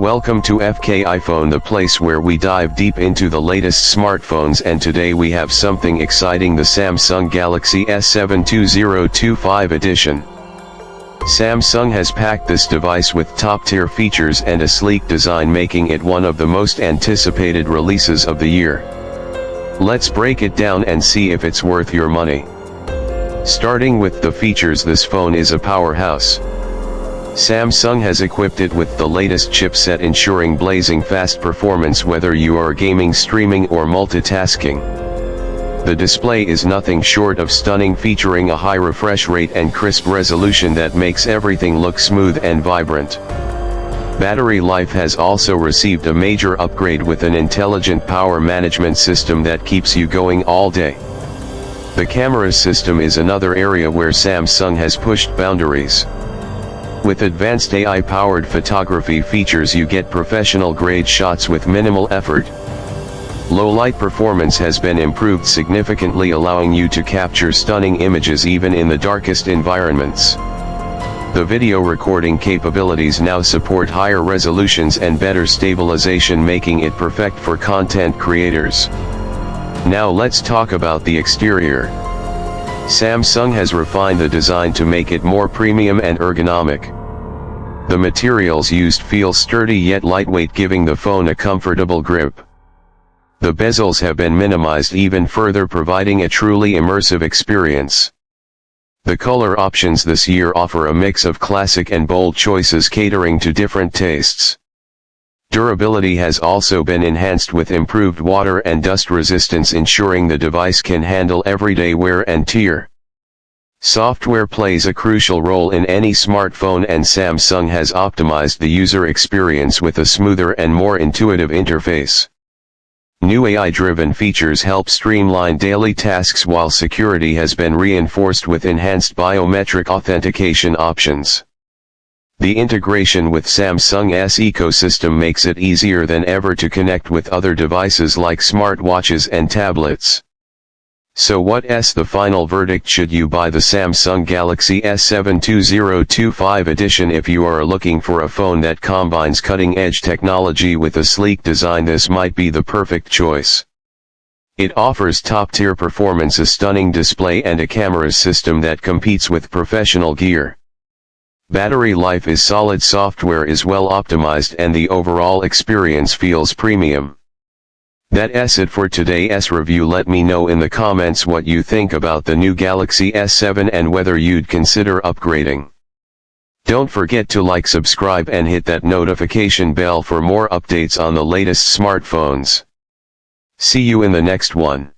Welcome to FK iPhone, the place where we dive deep into the latest smartphones, and today we have something exciting: the Samsung Galaxy S7 2025 edition. Samsung has packed this device with top-tier features and a sleek design, making it one of the most anticipated releases of the year. Let's break it down and see if it's worth your money. Starting with the features, this phone is a powerhouse. Samsung has equipped it with the latest chipset, ensuring blazing fast performance whether you are gaming, streaming, or multitasking. The display is nothing short of stunning, featuring a high refresh rate and crisp resolution that makes everything look smooth and vibrant. Battery life has also received a major upgrade with an intelligent power management system that keeps you going all day. The camera system is another area where Samsung has pushed boundaries. With advanced AI-powered photography features, you get professional-grade shots with minimal effort. Low-light performance has been improved significantly, allowing you to capture stunning images even in the darkest environments. The video recording capabilities now support higher resolutions and better stabilization, making it perfect for content creators. Now let's talk about the exterior. Samsung has refined the design to make it more premium and ergonomic. The materials used feel sturdy yet lightweight, giving the phone a comfortable grip. The bezels have been minimized even further, providing a truly immersive experience. The color options this year offer a mix of classic and bold choices, catering to different tastes. Durability has also been enhanced with improved water and dust resistance, ensuring the device can handle everyday wear and tear. Software plays a crucial role in any smartphone, and Samsung has optimized the user experience with a smoother and more intuitive interface. New AI-driven features help streamline daily tasks, while security has been reinforced with enhanced biometric authentication options. The integration with Samsung's ecosystem makes it easier than ever to connect with other devices like smartwatches and tablets. So what's the final verdict? Should you buy the Samsung Galaxy S7 2025 edition? If you are looking for a phone that combines cutting-edge technology with a sleek design, this might be the perfect choice. It offers top-tier performance, a stunning display, and a camera system that competes with professional gear. Battery life is solid, software is well optimized, and the overall experience feels premium. That's it for today's review. Let me know in the comments what you think about the new Galaxy S7 and whether you'd consider upgrading. Don't forget to like, subscribe, and hit that notification bell for more updates on the latest smartphones. See you in the next one.